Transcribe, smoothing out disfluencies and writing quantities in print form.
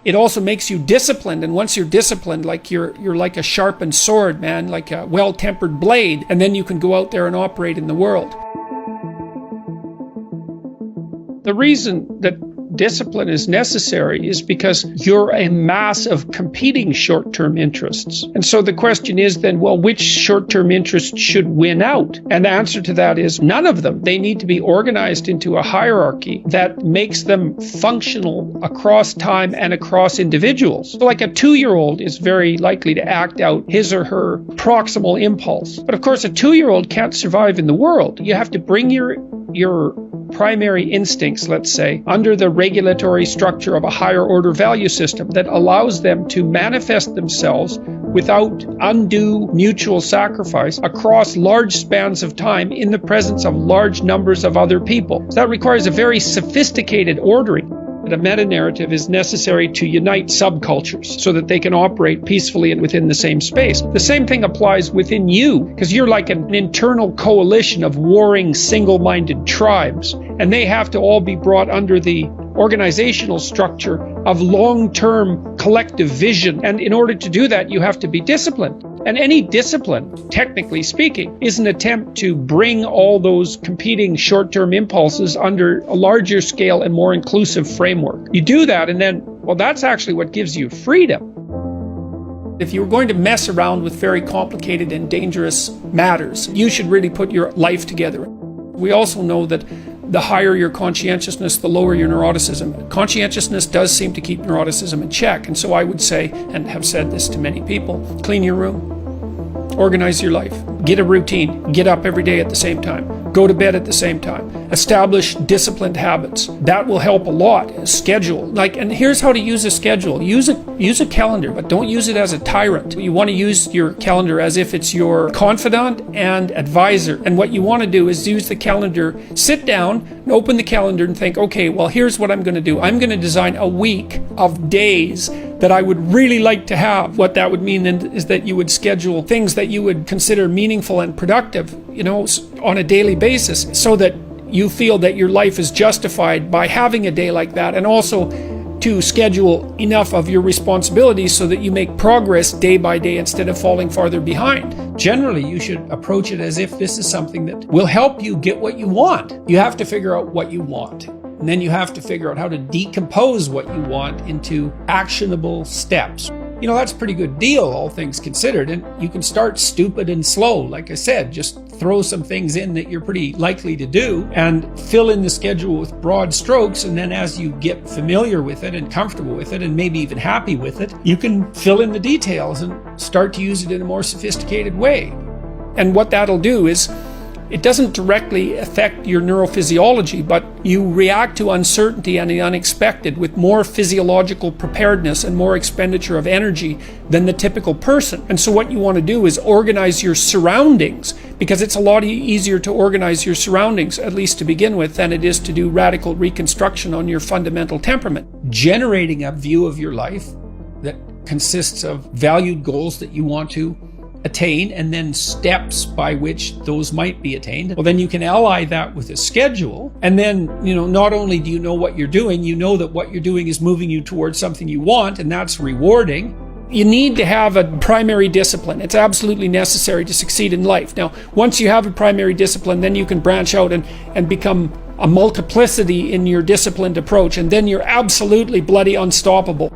it also makes you disciplined. And once you're disciplined, like you're like a sharpened sword, man, like a well-tempered blade, and then you can go out there and operate in the world. The reason that discipline is necessary is because you're a mass of competing short-term interests. And so the question is then, well, which short-term interests should win out? And the answer to that is none of them. They need to be organized into a hierarchy that makes them functional across time and across individuals. So like a 2-year-old is very likely to act out his or her proximal impulse. But of course, a 2-year-old can't survive in the world. You have to bring your primary instincts, let's say, under the regulatory structure of a higher order value system that allows them to manifest themselves without undue mutual sacrifice across large spans of time in the presence of large numbers of other people. So that requires a very sophisticated ordering. A meta-narrative is necessary to unite subcultures so that they can operate peacefully and within the same space. The same thing applies within you, because you're like an internal coalition of warring single-minded tribes, and they have to all be brought under the organizational structure of long-term collective vision. And in order to do that, you have to be disciplined. And any discipline, technically speaking, is an attempt to bring all those competing short-term impulses under a larger scale and more inclusive framework. You do that, and then, well, that's actually what gives you freedom. If you're going to mess around with very complicated and dangerous matters, you should really put your life together. We also know that the higher your conscientiousness, the lower your neuroticism. Conscientiousness does seem to keep neuroticism in check. And so I would say, and have said this to many people, clean your room, organize your life, get a routine, get up every day at the same time, go to bed at the same time, establish disciplined habits. That will help a lot. Schedule, and here's how to use a schedule. Use a calendar, but don't use it as a tyrant. You want to use your calendar as if it's your confidant and advisor. And what you want to do is use the calendar, sit down, and open the calendar and think, okay, well, here's what I'm going to do. I'm going to design a week of days that I would really like to have. What that would mean then is that you would schedule things that you would consider meaningful and productive, on a daily basis, so that you feel that your life is justified by having a day like that, and also to schedule enough of your responsibilities so that you make progress day by day instead of falling farther behind. Generally, you should approach it as if this is something that will help you get what you want. You have to figure out what you want. And then you have to figure out how to decompose what you want into actionable steps. That's a pretty good deal, all things considered. And you can start stupid and slow. Like I said, just throw some things in that you're pretty likely to do and fill in the schedule with broad strokes. And then as you get familiar with it and comfortable with it and maybe even happy with it, you can fill in the details and start to use it in a more sophisticated way. And what that'll do is, it doesn't directly affect your neurophysiology, but you react to uncertainty and the unexpected with more physiological preparedness and more expenditure of energy than the typical person. And so what you want to do is organize your surroundings, because it's a lot easier to organize your surroundings, at least to begin with, than it is to do radical reconstruction on your fundamental temperament. Generating a view of your life that consists of valued goals that you want to attain, and then steps by which those might be attained. Well, then you can ally that with a schedule, and then not only do you know what you're doing, you know that what you're doing is moving you towards something you want, and that's rewarding. You need to have a primary discipline. It's absolutely necessary to succeed in life. Now, once you have a primary discipline, then you can branch out and become a multiplicity in your disciplined approach, and then you're absolutely bloody unstoppable.